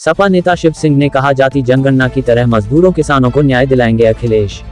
सपा नेता शिव सिंह ने कहा, जाति जनगणना की तरह मजदूरों किसानों को न्याय दिलाएंगे अखिलेश।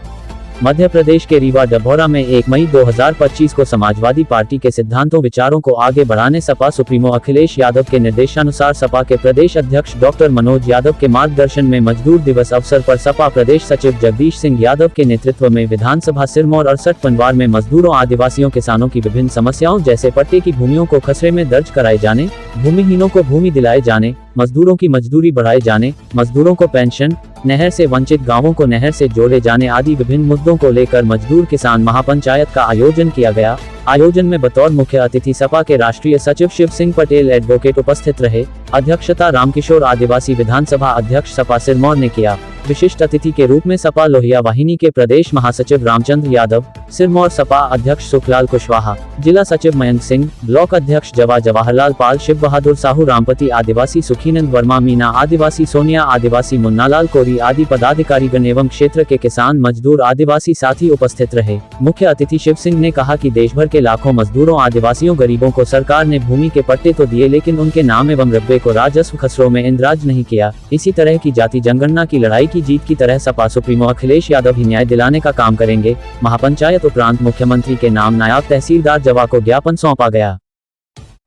मध्य प्रदेश के रीवा डभौरा में 1 मई 2025 को समाजवादी पार्टी के सिद्धांतों विचारों को आगे बढ़ाने सपा सुप्रीमो अखिलेश यादव के निर्देशानुसार सपा के प्रदेश अध्यक्ष डॉक्टर मनोज यादव के मार्गदर्शन में मजदूर दिवस अवसर पर सपा प्रदेश सचिव जगदीश सिंह यादव के नेतृत्व में विधानसभा सिरमौर 68 पनवार में मजदूरों आदिवासियों किसानों की विभिन्न समस्याओं जैसे पट्टे की भूमियों को खसरे में दर्ज कराए जाने, भूमिहीनों को भूमि दिलाए जाने, मजदूरों की मजदूरी बढ़ाए जाने, मजदूरों को पेंशन, नहर से वंचित गांवों को नहर से जोड़े जाने आदि विभिन्न मुद्दों को लेकर मजदूर किसान महापंचायत का आयोजन किया गया। आयोजन में बतौर मुख्य अतिथि सपा के राष्ट्रीय सचिव शिव सिंह पटेल एडवोकेट उपस्थित रहे। अध्यक्षता रामकिशोर आदिवासी विधानसभा अध्यक्ष सपा सिरमौर ने किया। विशिष्ट अतिथि के रूप में सपा लोहिया वाहिनी के प्रदेश महासचिव रामचंद्र यादव, सिरमौर सपा अध्यक्ष सुखलाल कुशवाहा, जिला सचिव मयंक सिंह, ब्लॉक अध्यक्ष जवाहरलाल पाल, शिव बहादुर साहू, रामपति आदिवासी सुखीनंद वर्मा, मीना आदिवासी सोनिया आदिवासी, मुन्नालाल कोरी आदि पदाधिकारीगण एवं क्षेत्र के किसान मजदूर आदिवासी साथी उपस्थित रहे। मुख्य अतिथि शिव सिंह ने कहा कि देश भर के लाखों मजदूरों आदिवासियों गरीबों को सरकार ने भूमि के पट्टे तो दिए, लेकिन उनके नाम एवं रकबे को राजस्व खसरों में इंदराज नहीं किया। इसी तरह की जाति जनगणना की लड़ाई की जीत की तरह सपा सुप्रीमो अखिलेश यादव ही न्याय दिलाने का काम करेंगे। महापंचायत उपरांत मुख्यमंत्री के नाम नायब तहसीलदार जवा को ज्ञापन सौंपा गया।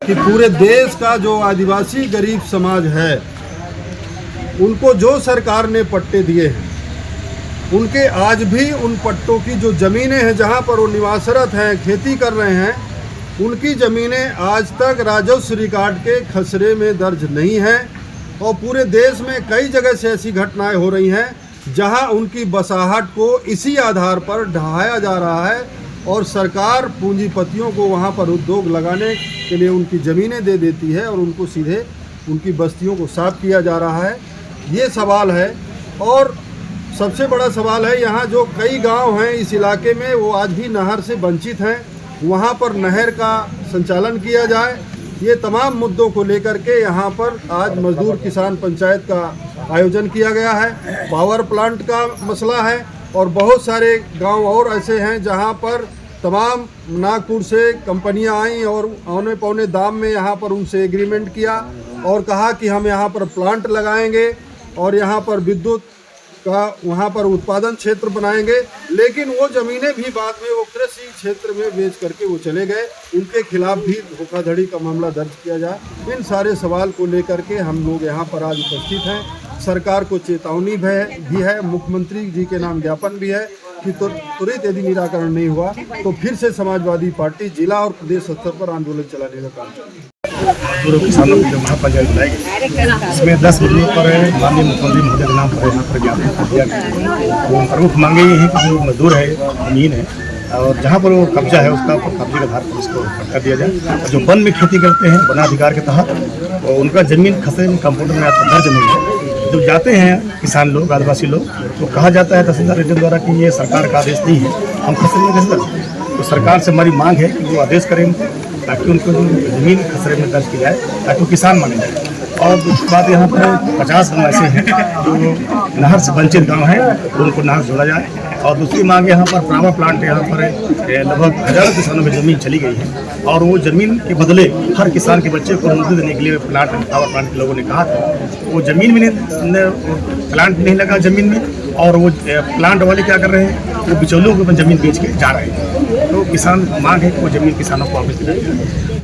कि पूरे देश का जो आदिवासी गरीब समाज है, उनको जो सरकार ने पट्टे दिए हैं, उनके आज भी उन पट्टों की जो ज़मीनें हैं जहां पर वो निवासरत हैं, खेती कर रहे हैं, उनकी ज़मीनें आज तक राजस्व रिकॉर्ड के खसरे में दर्ज नहीं हैं। और पूरे देश में कई जगह से ऐसी घटनाएं हो रही हैं जहां उनकी बसाहट को इसी आधार पर ढहाया जा रहा है और सरकार पूंजीपतियों को वहां पर उद्योग लगाने के लिए उनकी ज़मीनें दे देती है और उनको सीधे उनकी बस्तियों को साफ किया जा रहा है। ये सवाल है। और सबसे बड़ा सवाल है, यहाँ जो कई गांव हैं इस इलाके में, वो आज भी नहर से वंचित हैं। वहाँ पर नहर का संचालन किया जाए। ये तमाम मुद्दों को लेकर के यहाँ पर आज मजदूर किसान पंचायत का आयोजन किया गया है। पावर प्लांट का मसला है और बहुत सारे गांव और ऐसे हैं जहाँ पर तमाम नागपुर से कंपनियां आईं और औने पौने दाम में यहाँ पर उनसे एग्रीमेंट किया और कहा कि हम यहाँ पर प्लांट लगाएंगे और यहाँ पर विद्युत का वहाँ पर उत्पादन क्षेत्र बनाएंगे, लेकिन वो ज़मीनें भी बाद में वो कृषि क्षेत्र में बेच करके वो चले गए। उनके खिलाफ भी धोखाधड़ी का मामला दर्ज किया जाए। इन सारे सवाल को लेकर के हम लोग यहाँ पर आज उपस्थित हैं। सरकार को चेतावनी भी है, मुख्यमंत्री जी के नाम ज्ञापन भी है कि तुरंत यदि निराकरण नहीं हुआ तो फिर से समाजवादी पार्टी जिला और प्रदेश स्तर पर आंदोलन चलाने का काम करेगी। पूर्व किसानों की जो महापंचायत बुलाई गई, इसमें 10 मुद्दों पर माननीय मुख्यमंत्री महोदय के नाम पर यहाँ पर ज्ञापन दिया गया। वो प्रमुख मांगे ये है कि जो मजदूर है, जमीन है और जहाँ पर वो कब्जा है उसका कब्जे के आधार पर उसको पट्टा दिया जाए। और जो वन में खेती करते हैं वनाधिकार के तहत, तो उनका जमीन खसरे में कंप्यूटर में दर्ज नहीं है। जब जाते हैं किसान लोग, आदिवासी लोग, तो कहा जाता है तहसीलदार रेडियो द्वारा कि ये सरकार का आदेश नहीं है, हम खसरे में कैसे दर्ज। तो सरकार से हमारी मांग है कि वो आदेश करें ताकि उनको ज़मीन खसरे में दर्ज की जाए, ताकि वो किसान माने जाए। और दूसरी बात, यहाँ पर 50 गाँव ऐसे हैं जो नहर से वंचित गाँव हैं, तो उनको नहर जोड़ा जाए। और दूसरी मांग, यहाँ पर पावर प्लांट, यहाँ पर लगभग हज़ारों किसानों में ज़मीन चली गई है और वो ज़मीन के बदले हर किसान के बच्चे को मुआवजा देने के लिए पावर प्लांट के लोगों ने कहा था। वो ज़मीन में नहीं, प्लांट नहीं लगा ज़मीन में, और वो प्लांट वाले क्या कर रहे हैं, वो बिचौलियों को ज़मीन बेच के जा रहे हैं। तो किसान मांग है कि वो ज़मीन किसानों को वापस दिलाई जाए।